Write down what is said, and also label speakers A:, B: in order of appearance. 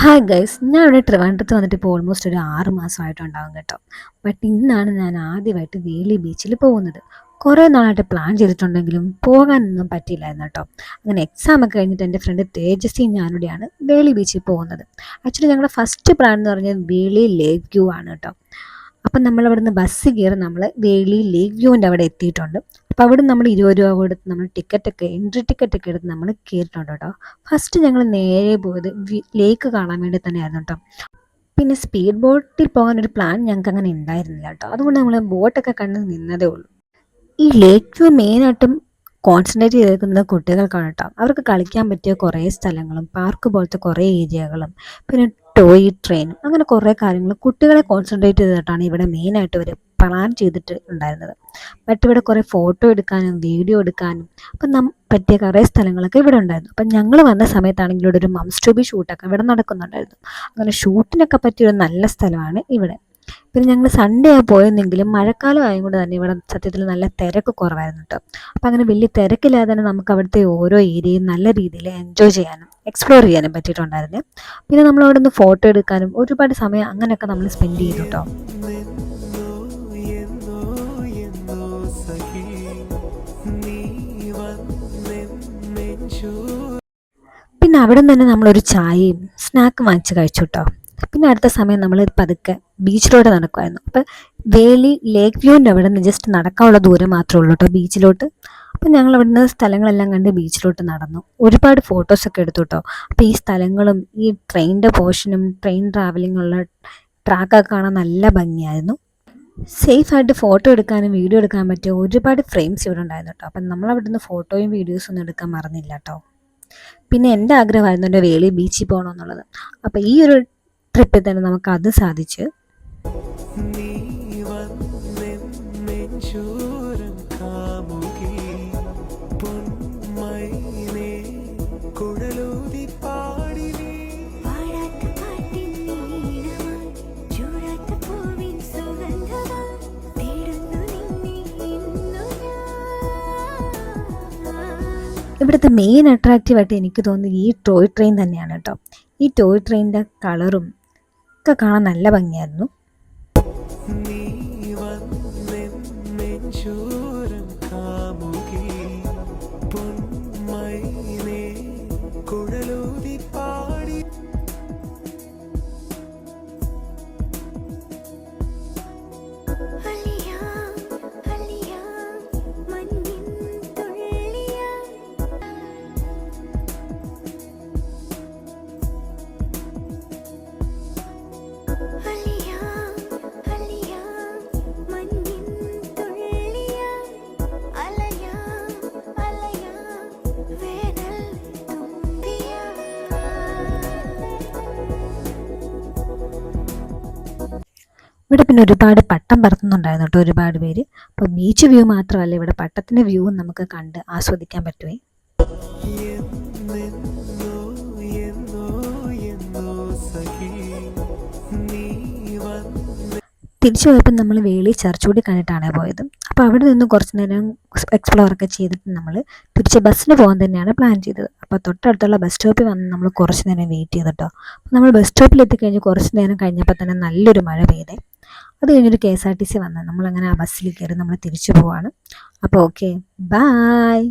A: Hi guys, ഞാൻ ഇവിടെ ട്രിവാൻഡ്രത്ത് വന്നിട്ട് ഇപ്പോൾ ഓൾമോസ്റ്റ് ഒരു 6 മാസമായിട്ടുണ്ടാകും കേട്ടോ. ബട്ട് ഇന്നാണ് ഞാൻ ആദ്യമായിട്ട് വേളി ബീച്ചിൽ പോകുന്നത്. കുറേ നാളായിട്ട് പ്ലാൻ ചെയ്തിട്ടുണ്ടെങ്കിലും പോകാനൊന്നും പറ്റിയില്ലായിരുന്നു കേട്ടോ. അങ്ങനെ എക്സാം ഒക്കെ കഴിഞ്ഞിട്ട് എൻ്റെ ഫ്രണ്ട് തേജസ്വിയും ഞാനിവിടെയാണ് വേളി ബീച്ചിൽ പോകുന്നത്. ആക്ച്വലി ഞങ്ങളുടെ ഫസ്റ്റ് പ്ലാൻ എന്ന് പറഞ്ഞാൽ വേളി ലേക്ക് വ്യൂ ആണ് കേട്ടോ. അപ്പം നമ്മളിവിടുന്ന് ബസ് കയറി നമ്മൾ വേളി ലേക്ക് വ്യൂവിൻ്റെ അവിടെ എത്തിയിട്ടുണ്ട്. അപ്പോൾ അവിടെ നമ്മൾ 20 രൂപ കൊടുത്ത് നമ്മൾ ടിക്കറ്റൊക്കെ എൻട്രി ടിക്കറ്റൊക്കെ എടുത്ത് നമ്മൾ കയറിയിട്ടുണ്ട് കേട്ടോ. ഫസ്റ്റ് ഞങ്ങൾ നേരെ പോയത് ലേക്ക് കാണാൻ വേണ്ടി തന്നെയായിരുന്നു കേട്ടോ. പിന്നെ സ്പീഡ് ബോട്ടിൽ പോകാനൊരു പ്ലാൻ ഞങ്ങൾക്ക് അങ്ങനെ ഉണ്ടായിരുന്നില്ല കേട്ടോ. അതുകൊണ്ട് നമ്മൾ ബോട്ടൊക്കെ കണ്ട് നിന്നതേ ഉള്ളൂ. ഈ ലേക്ക് വ്യൂ മെയിനായിട്ടും കോൺസെൻട്രേറ്റ് ചെയ്തിരിക്കുന്നത് കുട്ടികൾക്കാണ് കേട്ടോ. അവർക്ക് കളിക്കാൻ പറ്റിയ കുറേ സ്ഥലങ്ങളും പാർക്ക് പോലത്തെ കുറേ ഏരിയകളും പിന്നെ ടോയ് ട്രെയിനും അങ്ങനെ കുറേ കാര്യങ്ങൾ കുട്ടികളെ കോൺസെൻട്രേറ്റ് ചെയ്തിട്ടാണ് ഇവിടെ മെയിനായിട്ട് അവർ പ്ലാൻ ചെയ്തിട്ട് ഉണ്ടായിരുന്നത്. ബട്ട് ഇവിടെ കുറേ ഫോട്ടോ എടുക്കാനും വീഡിയോ എടുക്കാനും അപ്പം പറ്റിയ കുറേ സ്ഥലങ്ങളൊക്കെ ഇവിടെ ഉണ്ടായിരുന്നു. അപ്പം ഞങ്ങൾ വന്ന സമയത്താണെങ്കിൽ ഇവിടെ ഒരു മംസ് ടു ബി ഷൂട്ടൊക്കെ ഇവിടെ നടക്കുന്നുണ്ടായിരുന്നു. അങ്ങനെ ഷൂട്ടിനൊക്കെ പറ്റിയൊരു നല്ല സ്ഥലമാണ് ഇവിടെ. പിന്നെ ഞങ്ങൾ സൺഡേ ആ പോയെന്നെങ്കിലും മഴക്കാലം ആയതുകൊണ്ട് തന്നെ ഇവിടെ സത്യത്തിൽ നല്ല തിരക്ക് കുറവായിരുന്നു കേട്ടോ. അപ്പം അങ്ങനെ വലിയ തിരക്കില്ലാതെ തന്നെ നമുക്ക് അവിടുത്തെ ഓരോ ഏരിയയും നല്ല രീതിയിൽ എൻജോയ് ചെയ്യാനും എക്സ്പ്ലോർ ചെയ്യാനും പറ്റിയിട്ടുണ്ടായിരുന്നു. പിന്നെ നമ്മൾ അവിടെ നിന്ന് ഫോട്ടോ എടുക്കാനും ഒരുപാട് സമയം അങ്ങനെയൊക്കെ നമ്മൾ സ്പെൻഡ് ചെയ്തു കേട്ടോ. പിന്നെ അവിടെ നിന്ന് തന്നെ നമ്മളൊരു ചായയും സ്നാക്കും വാങ്ങിച്ച് കഴിച്ചു കേട്ടോ. പിന്നെ അടുത്ത സമയം നമ്മൾ പതുക്കെ ബീച്ചിലോട്ട് നടക്കുമായിരുന്നു. അപ്പം വേളി ലേക്ക് വ്യൂവിൻ്റെ അവിടെ നിന്ന് ജസ്റ്റ് നടക്കാനുള്ള ദൂരം മാത്രമേ ഉള്ളൂ കേട്ടോ ബീച്ചിലോട്ട്. അപ്പം ഞങ്ങൾ അവിടെ നിന്ന് സ്ഥലങ്ങളെല്ലാം കണ്ട് ബീച്ചിലോട്ട് നടന്നു. ഒരുപാട് ഫോട്ടോസൊക്കെ എടുത്തു കേട്ടോ. അപ്പോൾ ഈ സ്ഥലങ്ങളും ഈ ട്രെയിനിൻ്റെ പോർഷനും ട്രെയിൻ ട്രാവലിങ്ങുള്ള ട്രാക്കൊക്കെ കാണാൻ നല്ല ഭംഗിയായിരുന്നു. സേഫായിട്ട് ഫോട്ടോ എടുക്കാനും വീഡിയോ എടുക്കാനും പറ്റിയ ഒരുപാട് ഫ്രെയിംസ് ഇവിടെ ഉണ്ടായിരുന്നു കേട്ടോ. അപ്പം നമ്മൾ അവിടെ നിന്ന് ഫോട്ടോയും വീഡിയോസും ഒന്നും എടുക്കാൻ മറന്നില്ല കേട്ടോ. പിന്നെ എൻ്റെ ആഗ്രഹമായിരുന്നു എൻ്റെ വേളി ബീച്ചിൽ പോകണമെന്നുള്ളത്. അപ്പോൾ ഈ ഒരു ട്രിപ്പിൽ തന്നെ നമുക്ക് അത് സാധിച്ചു. ഇവിടുത്തെ മെയിൻ അട്രാക്റ്റീവായിട്ട് എനിക്ക് തോന്നുന്നത് ഈ ടോയ് ട്രെയിൻ തന്നെയാണ് കേട്ടോ. ഈ ടോയ് ട്രെയിനിൻ്റെ കളറും ഒക്കെ കാണാൻ നല്ല ഭംഗിയായിരുന്നു. ഇവിടെ പിന്നെ ഒരുപാട് പട്ടം പറത്തുന്നുണ്ടായിരുന്നു കേട്ടോ ഒരുപാട് പേര്. അപ്പോൾ ബീച്ച് വ്യൂ മാത്രമല്ല ഇവിടെ പട്ടത്തിൻ്റെ വ്യൂവും നമുക്ക് കണ്ട് ആസ്വദിക്കാൻ പറ്റുമേ. തിരിച്ചു പോയപ്പോൾ നമ്മൾ വേളി ചർച്ച് കൂടി കണ്ടിട്ടാണ് പോയത്. അപ്പോൾ അവിടെ നിന്ന് കുറച്ച് നേരം എക്സ്പ്ലോറൊക്കെ ചെയ്തിട്ട് നമ്മൾ തിരിച്ച് ബസ്സിന് പോകാൻ തന്നെയാണ് പ്ലാൻ ചെയ്തത്. അപ്പോൾ തൊട്ടടുത്തുള്ള ബസ് സ്റ്റോപ്പിൽ വന്ന് നമ്മൾ കുറച്ച് നേരം വെയിറ്റ് ചെയ്തിട്ടോ. അപ്പോൾ നമ്മൾ ബസ് സ്റ്റോപ്പിൽ എത്തിക്കഴിഞ്ഞ് കുറച്ച് നേരം കഴിഞ്ഞപ്പോൾ തന്നെ നല്ലൊരു മഴ പെയ്തേ. അത് കഴിഞ്ഞൊരു KSRTC വന്ന് നമ്മളങ്ങനെ ആ ബസ്സിൽ കയറി നമ്മൾ തിരിച്ചു പോവാണ്. അപ്പോൾ ഓക്കെ, ബായ്.